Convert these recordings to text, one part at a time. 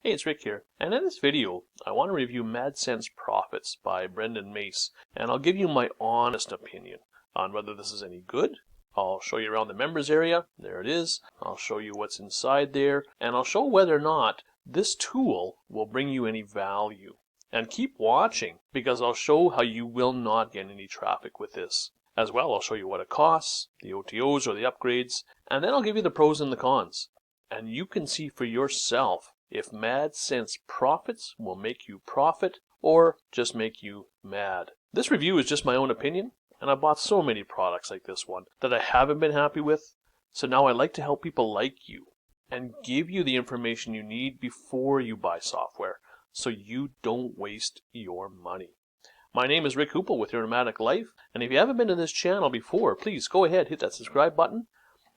Hey, it's Rick here, and in this video, I want to review Madsense Profits by Brendan Mace, and I'll give you my honest opinion on whether this is any good. I'll show you around the members area, there it is, I'll show you what's inside there, and I'll show whether or not this tool will bring you any value. And keep watching, because I'll show how you will not get any traffic with this. As well, I'll show you what it costs, the OTOs or the upgrades, and then I'll give you the pros and the cons. And you can see for yourself if Madsense Profits will make you profit or just make you mad. This review is just my own opinion, and I bought so many products like this one that I haven't been happy with. So now I like to help people like you and give you the information you need before you buy software so you don't waste your money. My name is Rick Hoople with Your Nomadic Life, and if you haven't been to this channel before, please go ahead, hit that subscribe button.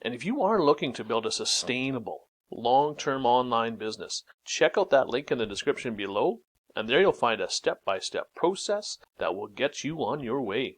And if you are looking to build a sustainable, long-term online business, check out that link in the description below, and there you'll find a step-by-step process that will get you on your way.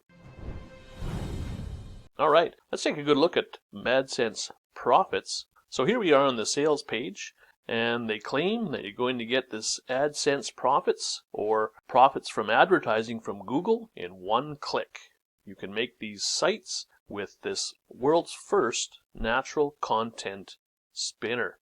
All right, let's take a good look at Madsense Profits. So here we are on the sales page, and they claim that you're going to get this AdSense profits, or profits from advertising from Google, in one click. You can make these sites with this world's first natural content spinner.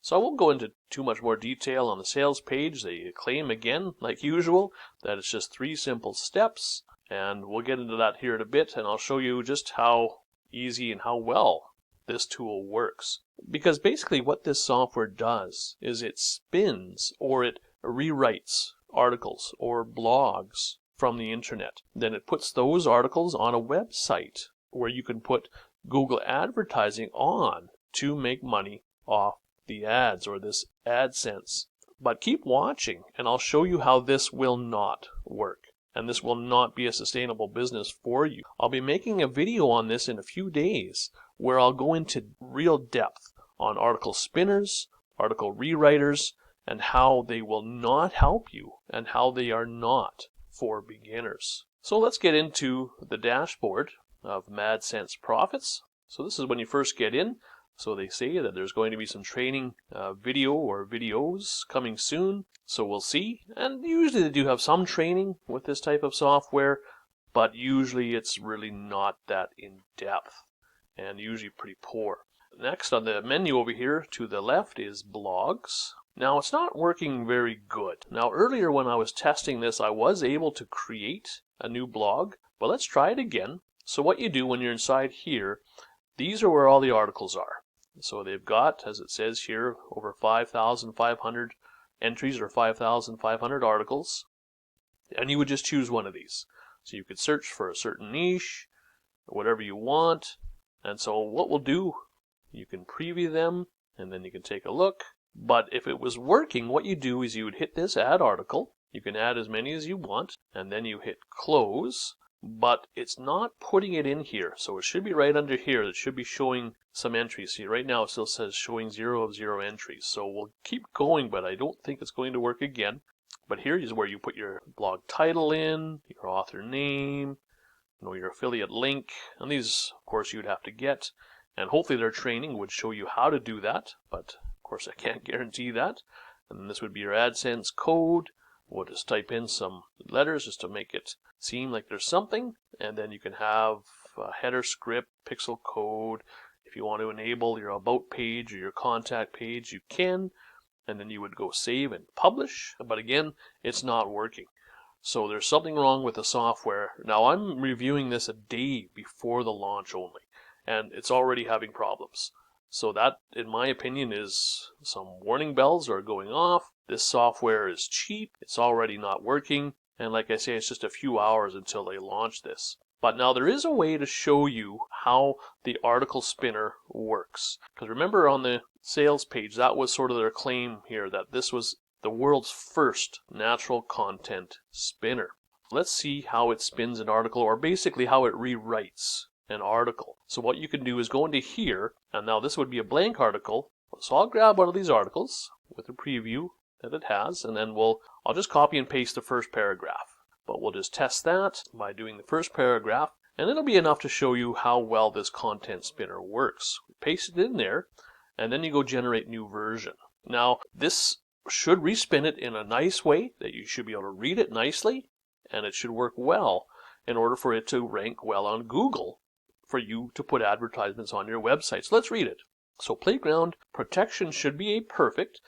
So I won't go into too much more detail on the sales page. They claim again, like usual, that it's just 3 simple steps, and we'll get into that here in a bit, and I'll show you just how easy and how well this tool works. Because basically what this software does is it spins or it rewrites articles or blogs from the internet. Then it puts those articles on a website where you can put Google advertising on to make money off the ads or this AdSense. But keep watching and I'll show you how this will not work. And this will not be a sustainable business for you. I'll be making a video on this in a few days where I'll go into real depth on article spinners, article rewriters, and how they will not help you and how they are not for beginners. So let's get into the dashboard of Madsense Profits. So this is when you first get in. So they say that there's going to be some training video or videos coming soon. So we'll see. And usually they do have some training with this type of software, but usually it's really not that in-depth and usually pretty poor. Next on the menu over here to the left is blogs. Now it's not working very good. Now earlier when I was testing this, I was able to create a new blog, but let's try it again. So what you do when you're inside here, these are where all the articles are. So they've got, as it says here, over 5,500 entries or 5,500 articles. And you would just choose one of these. So you could search for a certain niche, or whatever you want. And so what we'll do, you can preview them, and then you can take a look. But if it was working, what you do is you would hit this add article. You can add as many as you want, and then you hit close. But it's not putting it in here, so it should be right under here. It should be showing some entries. See, right now it still says showing 0 of 0 entries. So we'll keep going, but I don't think it's going to work again. But here is where you put your blog title in, your author name, your affiliate link, and these, of course, you'd have to get. And hopefully their training would show you how to do that, but of course I can't guarantee that. And then this would be your AdSense code. We'll just type in some letters just to make it seem like there's something, and then you can have a header script, pixel code. If you want to enable your about page or your contact page, you can, and then you would go save and publish. But again, it's not working. So there's something wrong with the software. Now I'm reviewing this a day before the launch only, and it's already having problems. So that, in my opinion, is some warning bells are going off. This software is cheap. It's already not working. And like I say, it's just a few hours until they launch this. But now there is a way to show you how the article spinner works. Because remember on the sales page, that was sort of their claim here, that this was the world's first natural content spinner. Let's see how it spins an article, or basically how it rewrites an article. So what you can do is go into here, and now this would be a blank article. So I'll grab one of these articles with a preview that it has, and then I'll just copy and paste the first paragraph. But we'll just test that by doing the first paragraph, and it'll be enough to show you how well this content spinner works. Paste it in there, and then you go generate new version. Now, this should respin it in a nice way that you should be able to read it nicely, and it should work well in order for it to rank well on Google for you to put advertisements on your website. So let's read it. So playground protection should be a perfect.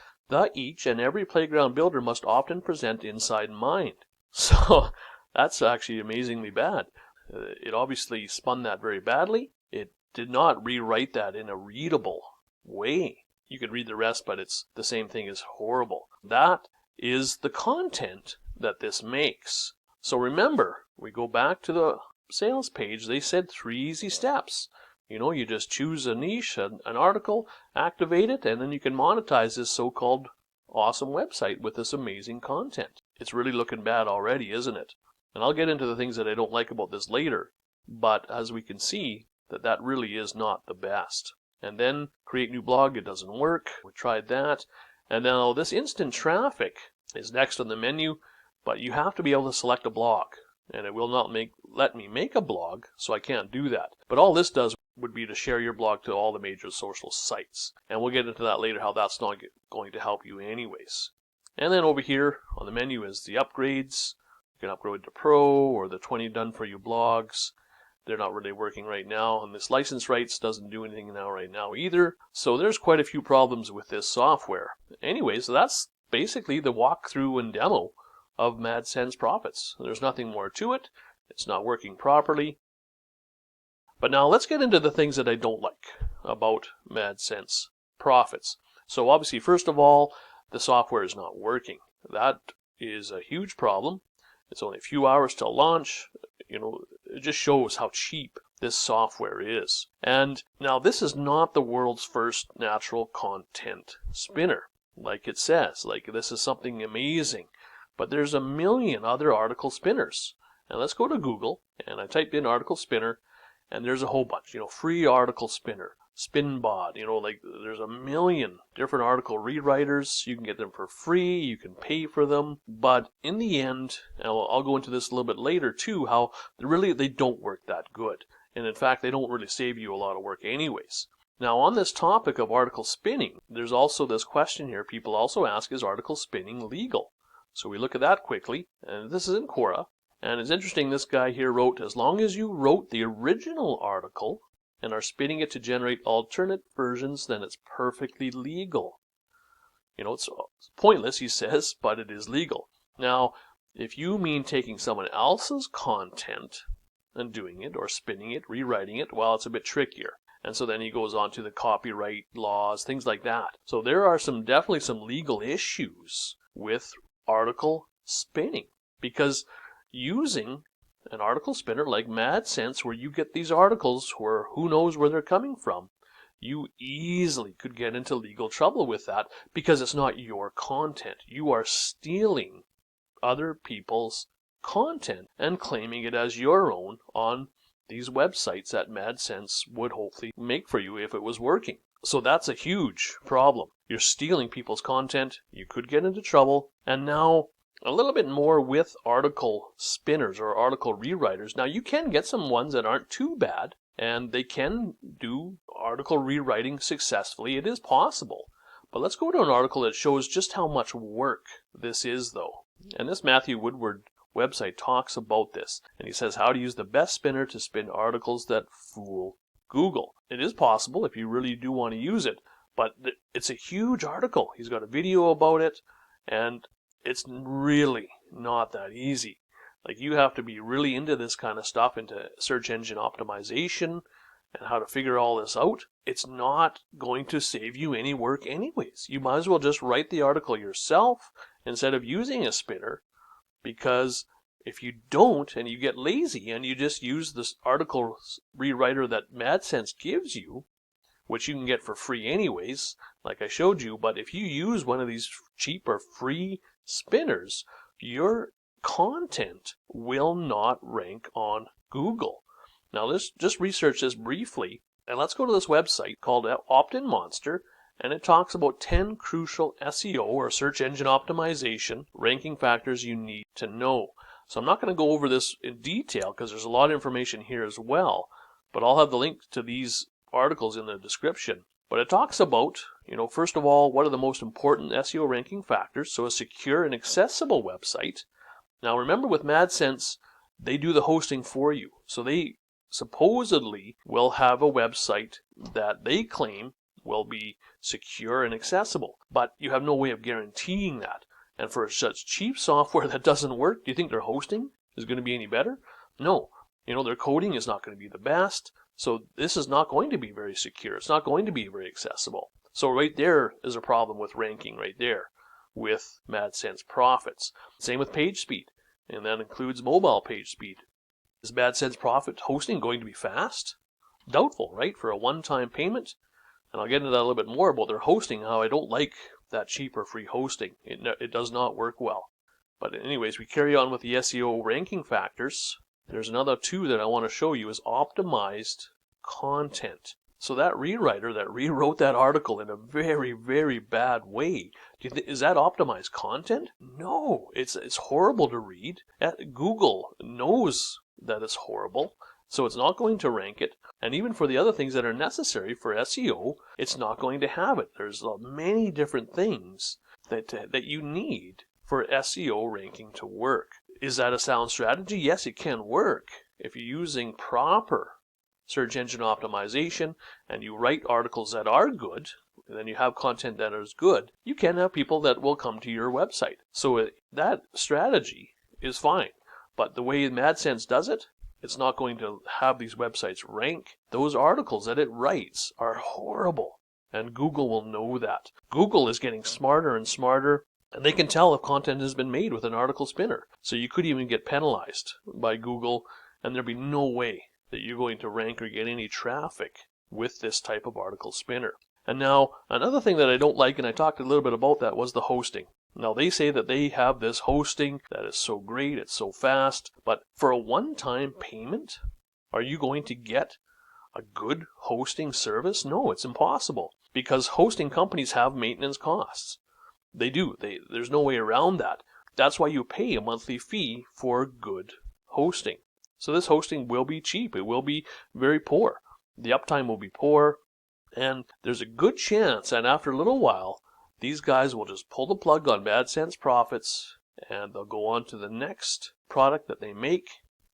Each and every playground builder must often present inside mind. So that's actually amazingly bad. It obviously spun that very badly. It did not rewrite that in a readable way. You could read the rest, but it's the same thing as horrible. That is the content that this makes. So remember, we go back to the sales page. They said 3 easy steps. You just choose a niche, an article, activate it, and then you can monetize this so-called awesome website with this amazing content. It's really looking bad already, isn't it? And I'll get into the things that I don't like about this later, but as we can see, that really is not the best. And then create new blog, it doesn't work. We tried that. And now this instant traffic is next on the menu, but you have to be able to select a blog. And it will not let me make a blog, so I can't do that. But all this does would be to share your blog to all the major social sites. And we'll get into that later, how that's not going to help you anyways. And then over here on the menu is the upgrades. You can upgrade to Pro or the 20 done for you blogs. They're not really working right now, and this license rights doesn't do anything right now either. So there's quite a few problems with this software. Anyways, so that's basically the walkthrough and demo of Madsense Profits. There's nothing more to it. It's not working properly. But now let's get into the things that I don't like about Madsense Profits. So obviously, first of all, the software is not working. That is a huge problem. It's only a few hours till launch. It just shows how cheap this software is. And now this is not the world's first natural content spinner, like it says. Like this is something amazing. But there's a million other article spinners. And let's go to Google, and I typed in article spinner, and there's a whole bunch. Free article spinner, Spinbot, there's a million different article rewriters. You can get them for free, you can pay for them, but in the end, and I'll go into this a little bit later too, how they don't work that good. And in fact, they don't really save you a lot of work anyways. Now on this topic of article spinning, there's also this question here people also ask, is article spinning legal? So we look at that quickly, and this is in Quora. And it's interesting, this guy here wrote, as long as you wrote the original article and are spinning it to generate alternate versions, then it's perfectly legal. It's pointless, he says, but it is legal. Now, if you mean taking someone else's content and doing it, or spinning it, rewriting it, well, it's a bit trickier. And so then he goes on to the copyright laws, things like that. So there are definitely some legal issues with article spinning, because using an article spinner like Madsense, where you get these articles where who knows where they're coming from, you easily could get into legal trouble with that, because it's not your content. You are stealing other people's content and claiming it as your own on these websites that Madsense would hopefully make for you if it was working. So that's a huge problem. You're stealing people's content, you could get into trouble, and now a little bit more with article spinners or article rewriters. Now you can get some ones that aren't too bad, and they can do article rewriting successfully. It is possible. But let's go to an article that shows just how much work this is, though. And this Matthew Woodward website talks about this. And he says how to use the best spinner to spin articles that fool Google. It is possible if you really do want to use it, but it's a huge article. He's got a video about it, and it's really not that easy. Like, you have to be really into this kind of stuff, into search engine optimization and how to figure all this out. It's not going to save you any work anyways. You might as well just write the article yourself instead of using a spinner, because if you don't and you get lazy and you just use this article rewriter that Madsense gives you, which you can get for free anyways, like I showed you, but if you use one of these cheap or free spinners, your content will not rank on Google. Now let's just research this briefly, and let's go to this website called Opt-in Monster, and it talks about 10 crucial SEO or search engine optimization ranking factors you need to know. So I'm not going to go over this in detail because there's a lot of information here as well, but I'll have the link to these articles in the description. But it talks about, first of all, what are the most important SEO ranking factors? So a secure and accessible website. Now remember, with Madsense, they do the hosting for you. So they supposedly will have a website that they claim will be secure and accessible. But you have no way of guaranteeing that. And for such cheap software that doesn't work, do you think their hosting is going to be any better? No. Their coding is not going to be the best. So this is not going to be very secure. It's not going to be very accessible. So right there is a problem with ranking right there with Madsense Profits. Same with page speed, and that includes mobile page speed. Is Madsense Profit hosting going to be fast? Doubtful, right? For a one-time payment. And I'll get into that a little bit more about their hosting, how I don't like that cheap or free hosting. It does not work well. But anyways, we carry on with the SEO ranking factors. There's another two that I want to show you is optimized content. So that rewriter that rewrote that article in a very, very bad way, is that optimized content? No, it's horrible to read. Google knows that it's horrible, so it's not going to rank it. And even for the other things that are necessary for SEO, it's not going to have it. There's many different things that you need for SEO ranking to work. Is that a sound strategy? Yes, it can work if you're using proper search engine optimization and you write articles that are good, and then you have content that is good. You can have people that will come to your website. So that strategy is fine. But the way Madsense does it, it's not going to have these websites rank. Those articles that it writes are horrible, and Google will know that. Google is getting smarter and smarter, and they can tell if content has been made with an article spinner. So you could even get penalized by Google, and there'd be no way that you're going to rank or get any traffic with this type of article spinner. And now, another thing that I don't like, and I talked a little bit about that, was the hosting. Now, they say that they have this hosting that is so great, it's so fast, but for a one-time payment, are you going to get a good hosting service? No, it's impossible, because hosting companies have maintenance costs. They do. There's no way around that. That's why you pay a monthly fee for good hosting. So this hosting will be cheap. It will be very poor. The uptime will be poor, and there's a good chance that after a little while, these guys will just pull the plug on Madsense Profits, and they'll go on to the next product that they make,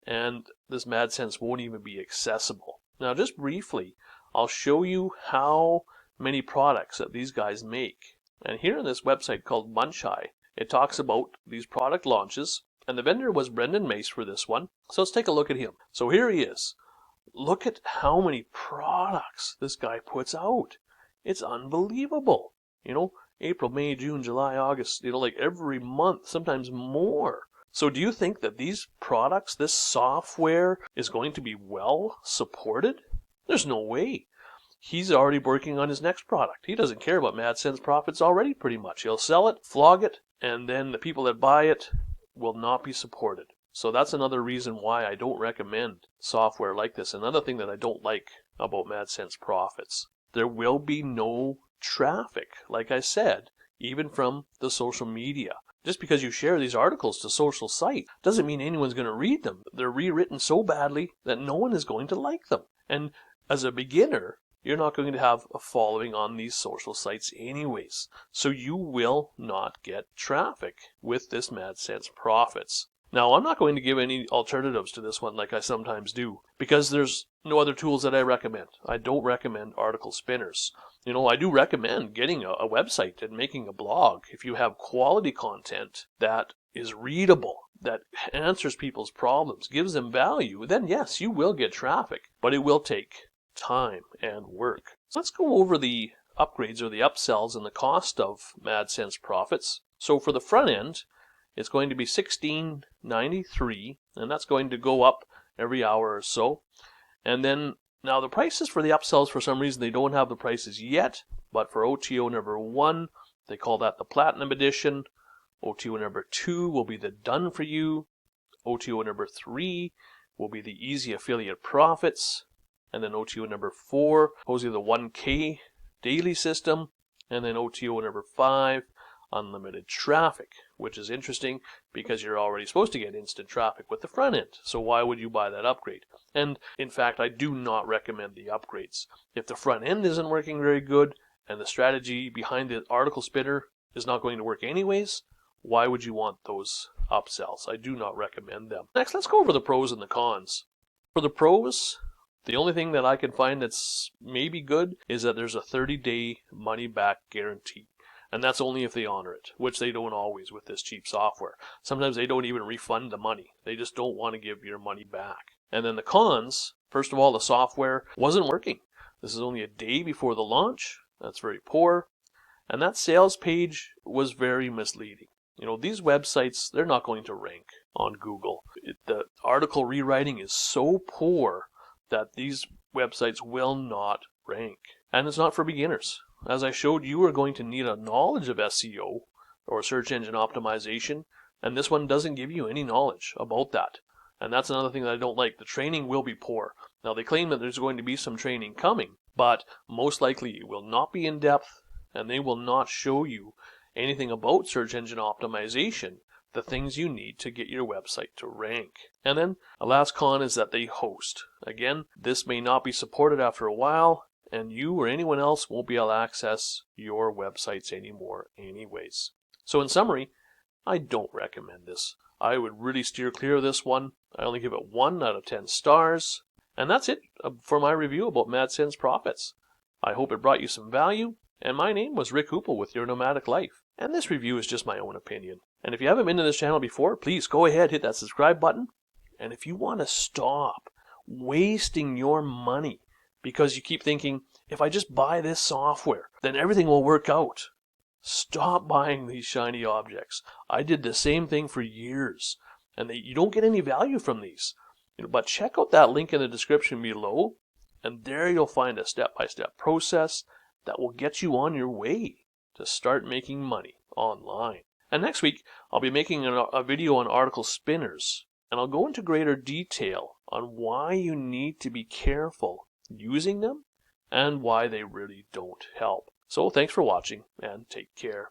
and this Madsense won't even be accessible. Now, just briefly, I'll show you how many products that these guys make. And here in this website called Muncheye, it talks about these product launches, and the vendor was Brendan Mace for this one. So let's take a look at him. So here he is. Look at how many products this guy puts out. It's unbelievable. April, May, June, July, August, like every month, sometimes more. So do you think that these products, this software, is going to be well supported? There's no way. He's already working on his next product. He doesn't care about Madsense Profits already, pretty much. He'll sell it, flog it, and then the people that buy it will not be supported. So that's another reason why I don't recommend software like this. Another thing that I don't like about Madsense Profits, there will be no traffic, like I said, even from the social media. Just because you share these articles to social sites doesn't mean anyone's going to read them. They're rewritten so badly that no one is going to like them. And as a beginner, you're not going to have a following on these social sites anyways. So you will not get traffic with this Madsense Profits. Now, I'm not going to give any alternatives to this one like I sometimes do, because there's no other tools that I recommend. I don't recommend article spinners. I do recommend getting a website and making a blog if you have quality content that is readable, that answers people's problems, gives them value, then yes, you will get traffic, but it will take time and work. So let's go over the upgrades or the upsells and the cost of Madsense Profits. So for the front end, it's going to be $16.93, and that's going to go up every hour or so. And then, now the prices for the upsells, for some reason, they don't have the prices yet, but for OTO number 1, they call that the Platinum Edition. OTO number 2 will be the Done For You. OTO number 3 will be the Easy Affiliate Profits. And then OTO number 4, supposedly the 1K daily system. And then OTO number 5, unlimited traffic, which is interesting because you're already supposed to get instant traffic with the front end. So why would you buy that upgrade? And in fact, I do not recommend the upgrades. If the front end isn't working very good and the strategy behind the article spinner is not going to work anyways, why would you want those upsells? I do not recommend them. Next, let's go over the pros and the cons. For the pros, the only thing that I can find that's maybe good is that there's a 30-day money-back guarantee. And that's only if they honor it, which they don't always with this cheap software. Sometimes they don't even refund the money. They just don't want to give your money back. And then the cons, first of all, the software wasn't working. This is only a day before the launch. That's very poor. And that sales page was very misleading. You know, these websites, they're not going to rank on Google. The article rewriting is so poor that these websites will not rank. And it's not for beginners. As I showed, you are going to need a knowledge of SEO or search engine optimization, and this one doesn't give you any knowledge about that. And that's another thing that I don't like. The training will be poor. Now, they claim that there's going to be some training coming, but most likely it will not be in depth, and they will not show you anything about search engine optimization, the things you need to get your website to rank. And then a last con is that they host. Again, this may not be supported after a while, and you or anyone else won't be able to access your websites anymore anyways. So in summary, I don't recommend this. I would really steer clear of this one. I only give it 1 out of 10 stars. And that's it for my review about Madsense Profits. I hope it brought you some value. And my name was Rick Hoople with Your Nomadic Life. And this review is just my own opinion. And if you haven't been to this channel before, please go ahead, hit that subscribe button. And if you want to stop wasting your money because you keep thinking, if I just buy this software, then everything will work out. Stop buying these shiny objects. I did the same thing for years, and you don't get any value from these. But check out that link in the description below, and there you'll find a step-by-step process that will get you on your way to start making money online. And next week, I'll be making a video on article spinners, and I'll go into greater detail on why you need to be careful using them and why they really don't help. So thanks for watching, and take care.